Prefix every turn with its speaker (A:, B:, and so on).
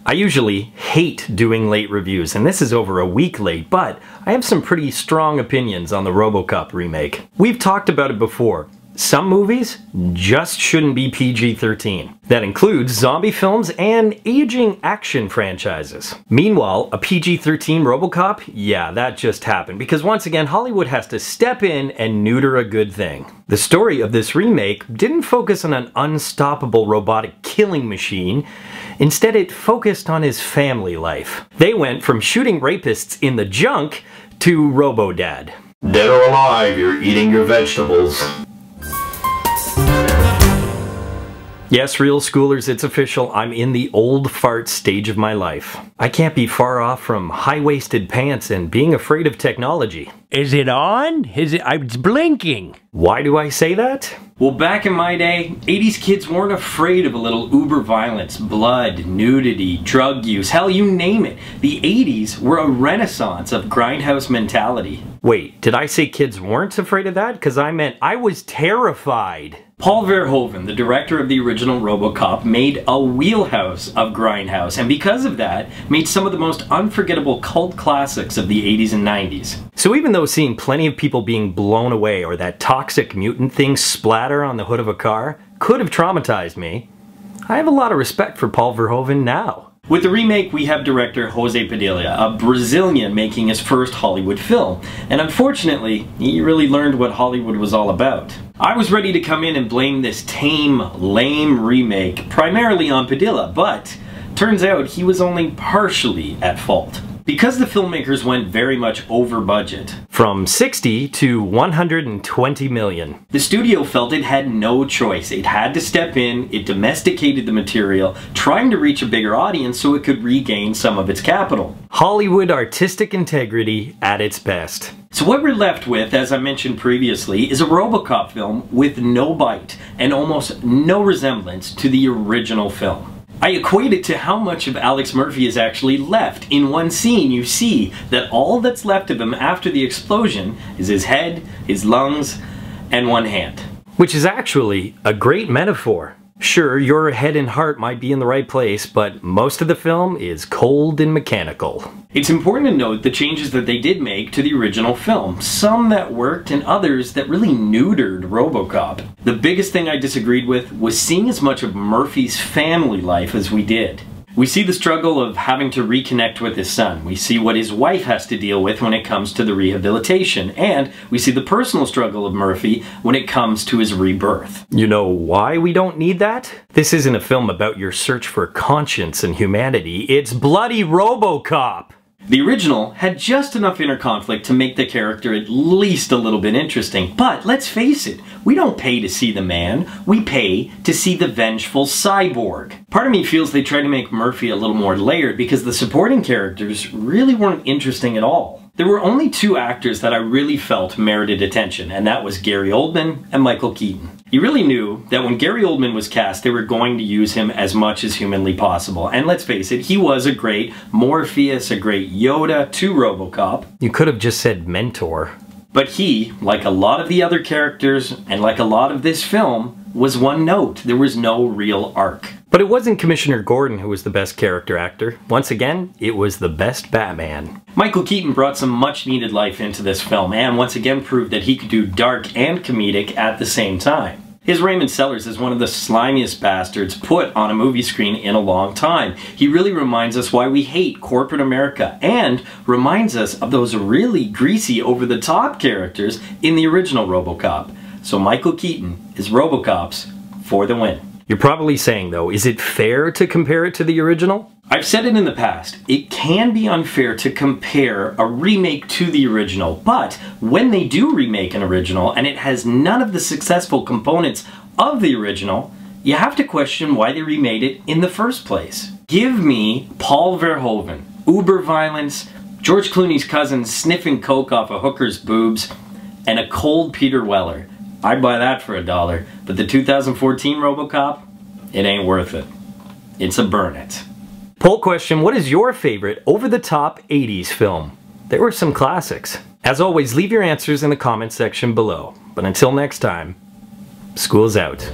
A: I usually hate doing late reviews, and this is over a week late, but I have some pretty strong opinions on the Robocop remake. We've talked about it before. Some movies just shouldn't be PG-13. That includes zombie films and aging action franchises. Meanwhile, a PG-13 Robocop? Yeah, that just happened, because once again, Hollywood has to step in and neuter a good thing. The story of this remake didn't focus on an unstoppable robotic killing machine. Instead, it focused on his family life. They went from shooting rapists in the junk to Robo-Dad.
B: Dead or alive, you're eating your vegetables.
A: Yes, real schoolers, it's official. I'm in the old fart stage of my life. I can't be far off from high-waisted pants and being afraid of technology.
C: Is it on? It's blinking.
A: Why do I say that? Well, back in my day, 80s kids weren't afraid of a little uber violence, blood, nudity, drug use, hell, you name it. The 80s were a renaissance of grindhouse mentality. Wait, did I say kids weren't afraid of that? Because I meant I was terrified. Paul Verhoeven, the director of the original Robocop, made a wheelhouse of grindhouse, and because of that, made some of the most unforgettable cult classics of the 80s and 90s. So even though seeing plenty of people being blown away or that toxic mutant thing splatter on the hood of a car could have traumatized me, I have a lot of respect for Paul Verhoeven now. With the remake, we have director Jose Padilha, a Brazilian making his first Hollywood film, and unfortunately, he really learned what Hollywood was all about. I was ready to come in and blame this tame, lame remake primarily on Padilha, but turns out he was only partially at fault. Because the filmmakers went very much over budget, from 60 to 120 million, the studio felt it had no choice. It had to step in, it domesticated the material, trying to reach a bigger audience so it could regain some of its capital. Hollywood artistic integrity at its best. So what we're left with, as I mentioned previously, is a Robocop film with no bite and almost no resemblance to the original film. I equate it to how much of Alex Murphy is actually left. In one scene, you see that all that's left of him after the explosion is his head, his lungs, and one hand. Which is actually a great metaphor. Sure, your head and heart might be in the right place, but most of the film is cold and mechanical. It's important to note the changes that they did make to the original film. Some that worked and others that really neutered Robocop. The biggest thing I disagreed with was seeing as much of Murphy's family life as we did. We see the struggle of having to reconnect with his son. We see what his wife has to deal with when it comes to the rehabilitation. And we see the personal struggle of Murphy when it comes to his rebirth. You know why we don't need that? This isn't a film about your search for conscience and humanity. It's bloody Robocop! The original had just enough inner conflict to make the character at least a little bit interesting, but let's face it, we don't pay to see the man, we pay to see the vengeful cyborg. Part of me feels they tried to make Murphy a little more layered because the supporting characters really weren't interesting at all. There were only two actors that I really felt merited attention, and that was Gary Oldman and Michael Keaton. You really knew that when Gary Oldman was cast, they were going to use him as much as humanly possible. And let's face it, he was a great Morpheus, a great Yoda to Robocop. You could have just said mentor. But he, like a lot of the other characters, and like a lot of this film, was one note. There was no real arc. But it wasn't Commissioner Gordon who was the best character actor. Once again, it was the best Batman. Michael Keaton brought some much needed life into this film and once again proved that he could do dark and comedic at the same time. His Raymond Sellers is one of the slimiest bastards put on a movie screen in a long time. He really reminds us why we hate corporate America and reminds us of those really greasy over-the-top characters in the original Robocop. So Michael Keaton is Robocop's for the win. You're probably saying though, is it fair to compare it to the original? I've said it in the past, it can be unfair to compare a remake to the original, but when they do remake an original and it has none of the successful components of the original, you have to question why they remade it in the first place. Give me Paul Verhoeven, uber violence, George Clooney's cousin sniffing coke off a hooker's boobs, and a cold Peter Weller. I'd buy that for $1, but the 2014 Robocop, it ain't worth it. It's a burn it. Poll question, what is your favorite over-the-top 80s film? There were some classics. As always, leave your answers in the comments section below. But until next time, school's out.